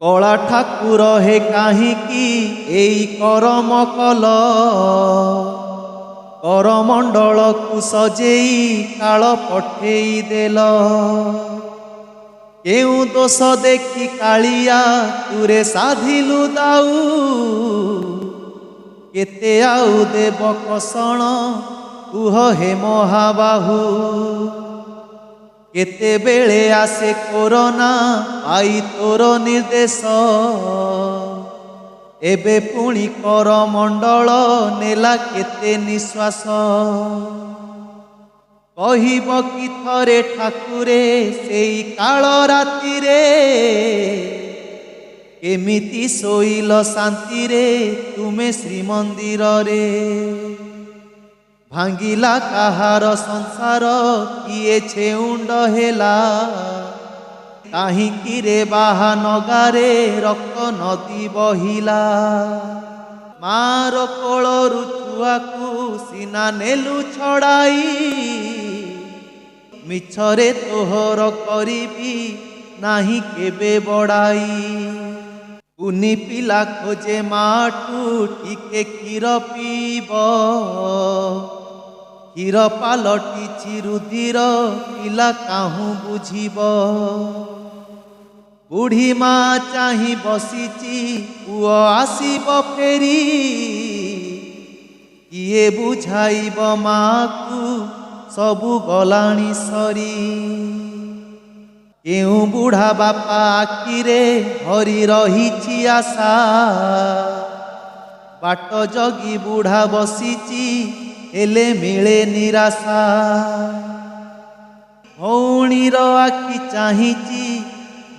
कला ठाकुर हे काहींकी एई करम कल करमंडल को सजेई काल पठेई देल केउ दोष देखी कालिया तुरे साधिलु दाऊ केते आउ देव कषण कुह हे महाबाहू केते बेले आसे कोरोना आई तोर निर्देश एबे पुणी करमंडल नेला केते निश्वास कहिब कि थरे ठाकुरे सेई काल राति रे केमिति सोइल शांति रे तुमे श्रीमंदिर रे भांगिला काहार संसार किए छेउंड हेला काहींकी रे बाहा नगारे रक्त नदी बहिला मार कोलरु छुआकू सीना नेलु छड़ाई मिछरे तोहर करिबी नाही केबे बड़ाई कुनी पिला खोजे माटू टिके क्षीर पीब क्षीर पालटिछि रुधिर पिला काहू बुझिब बुढ़ी माँ चाही बसीची पुओ आसीब फेरी किए बुझाइब माँ को सबु गलाणी सरी केउ बुढ़ा बापा आखिरे हरी रही आशा बाट जगी बुढ़ा बसीची हेले मिले निराशा भौणीर आखि चाहिची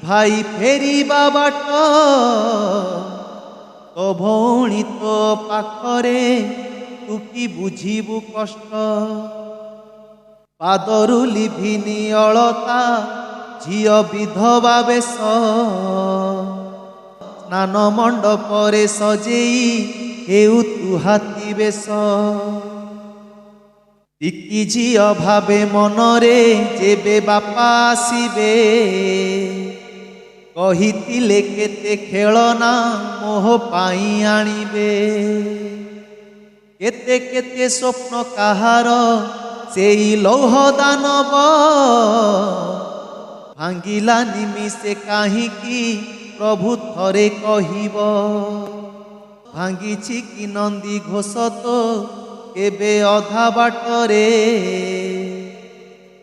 भाई फेरिबा बाट तो भौणी तो पाखरे तू कि बुझिबु कष्ट पादरु लिभिनी अलता झियो विधवा बेश स्नान मंडपरे सजेई हेउ तु हाथी बेश टिकी झियो भावे मनरे जेबे बापा आसीबे कहितिले केते खेलना मोह पाई आनिबे केते केते स्वप्न काहार सेई लौह दानव भांगिला निमिषे काहींकी प्रभु थरे कहिब भांगिछि कि नंदी घोष तो केबे अधा बाटरे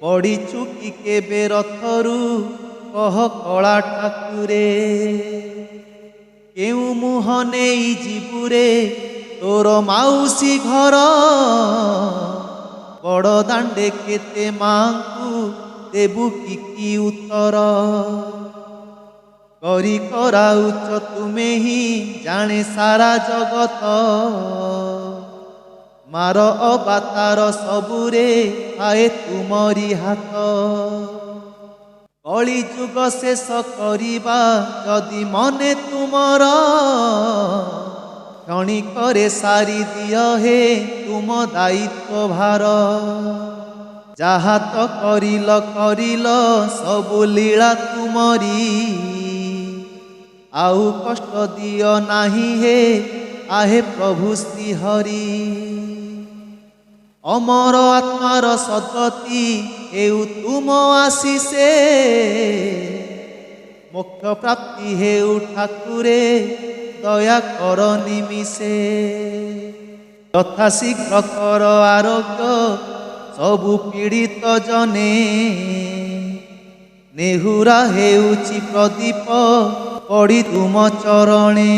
पड़ीछु कि केबे रथरु कह कला ठाकुरे केउ मुह नेई जीबुरे तोर माउसी घर बड़ दांडे केते मांकु देबु कि उत्तर करी कराउच तुमे ही जाने सारा जगत मार अबातार सबुरे आए तुमरी हाथ कली जुग शेष करिबा जदि मने तुमर क्षणिकरे सारी दिय हे तुम दायित्व भार जहा तो करिल सबु लीला तुमरी आउ कष्ट दिय नाही हे आहे प्रभु श्री हरि अमर आत्मार सद्गति हेउ तुम आशीषे मोक्ष प्राप्ति हेउ ठाकुरे दया कर निमिषे यथा शीघ्र कर आरोग्य सबु पीड़ित जने नेहुरा हेउछि प्रदीप पड़ी तुम चरणे।